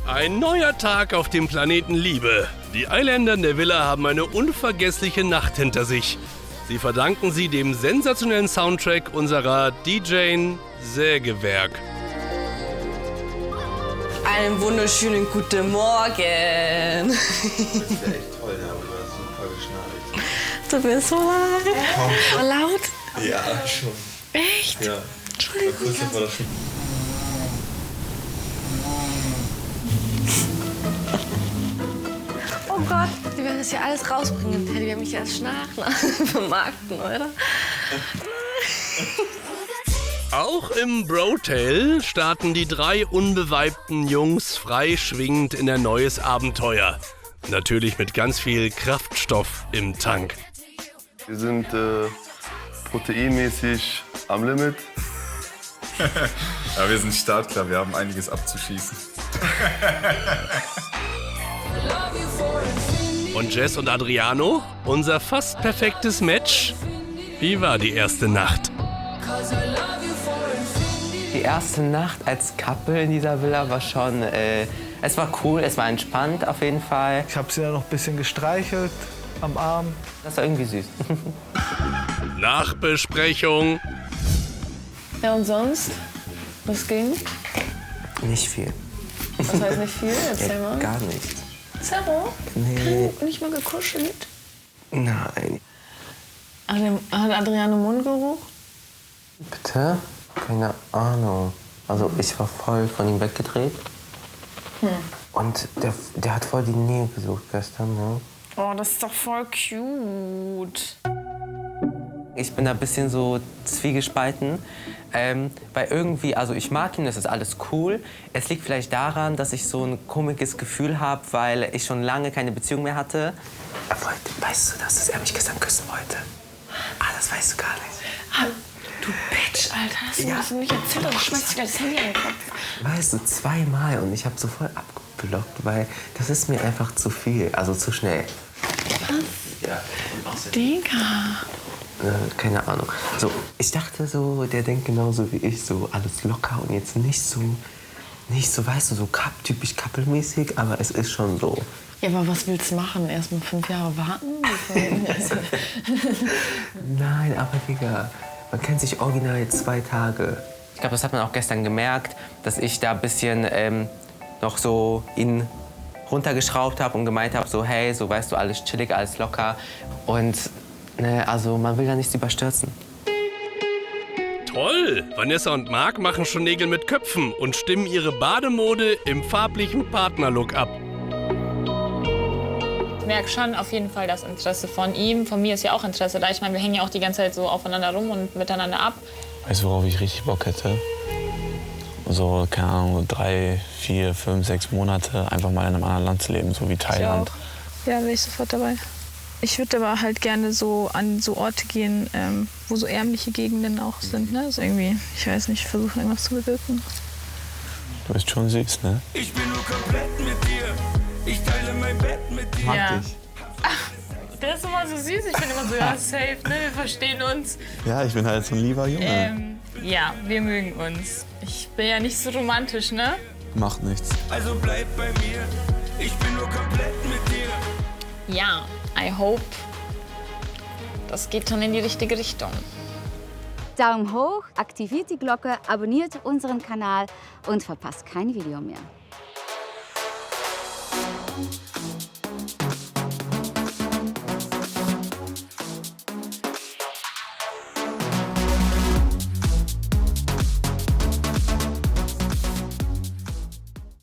Ein neuer Tag auf dem Planeten Liebe. Die Eiländer in der Villa haben eine unvergessliche Nacht hinter sich. Sie verdanken sie dem sensationellen Soundtrack unserer DJ Sägewerk. Einen wunderschönen guten Morgen. Das ist ja echt toll, ja, aber du hast super geschnallt. Du bist so laut. Ja, schon. Echt? Ja. Entschuldigung. Kurz war das schon. Oh Gott, die werden das ja alles rausbringen. Die werden mich ja als Schnarchner vermarkten, oder? Auch im Brotail starten die 3 unbeweibten Jungs frei schwingend in ein neues Abenteuer. Natürlich mit ganz viel Kraftstoff im Tank. Wir sind proteinmäßig am Limit. Ja, wir sind startklar, wir haben einiges abzuschießen. Und Jess und Adriano, unser fast perfektes Match. Wie war die erste Nacht? Die erste Nacht als Couple in dieser Villa war schon, es war cool, es war entspannt auf jeden Fall. Ich habe sie dann noch ein bisschen gestreichelt am Arm. Das war irgendwie süß. Nachbesprechung. Ja, und sonst? Was ging? Nicht viel. Was heißt nicht viel? Erzähl mal. Gar nicht. Zerro? Nee, Nicht mal gekuschelt? nein. Hat Adriano Mundgeruch? Bitte? Keine Ahnung. Also ich war voll von ihm weggedreht. Und der hat voll die Nähe gesucht gestern, ne? Oh, das ist doch voll cute. Ich bin da ein bisschen so zwiegespalten, weil irgendwie, also ich mag ihn, das ist alles cool. Es liegt vielleicht daran, dass ich so ein komisches Gefühl habe, weil ich schon lange keine Beziehung mehr hatte. Weißt du, dass er mich gestern küssen wollte? Ah, das weißt du gar nicht. Du Bitch, Alter. Das Ja. musst du nicht erzählen. Du schmeißt dir gleich das Handy an den Kopf. Weißt du, 2-mal und ich habe so voll abgeblockt, weil das ist mir einfach zu viel, also zu schnell. Ja, Digga. keine Ahnung. So, ich dachte so, der denkt genauso wie ich, so alles locker und jetzt nicht so, weißt du, so typisch couple-mäßig, aber es ist schon so. Ja, aber was willst du machen? Erst mal 5 Jahre warten? Nein, aber Digga, man kennt sich original 2 Tage. Ich glaube, das hat man auch gestern gemerkt, dass ich da ein bisschen noch so ihn runtergeschraubt habe und gemeint habe, so hey, so weißt du, alles chillig, alles locker. Und ne, also man will ja nichts überstürzen. Toll! Vanessa und Marc machen schon Nägel mit Köpfen und stimmen ihre Bademode im farblichen Partnerlook ab. Ich merke schon auf jeden Fall das Interesse von ihm. Von mir ist ja auch Interesse da. Ich meine, wir hängen ja auch die ganze Zeit so aufeinander rum und miteinander ab. Weißt du, worauf ich richtig Bock hätte? So, keine Ahnung, 3, 4, 5, 6 Monate einfach mal in einem anderen Land zu leben, so wie Thailand. Ja, wäre ich sofort dabei. Ich würde aber halt gerne so an so Orte gehen, wo so ärmliche Gegenden auch sind. Ne? Also irgendwie, ich weiß nicht, versuchen irgendwas zu bewirken. Du bist schon süß, ne? Ich bin nur komplett mit dir. Ich teile mein Bett mit dir. Mag dich. Der ist immer so süß. Ich bin immer so, ja, safe, ne? Wir verstehen uns. Ja, ich bin halt so ein lieber Junge. Ja, wir mögen uns. Ich bin ja nicht so romantisch, ne? Macht nichts. Also bleib bei mir. Ich bin nur komplett mit dir. Ja, I hope. Das geht schon in die richtige Richtung. Daumen hoch, aktiviert die Glocke, abonniert unseren Kanal und verpasst kein Video mehr.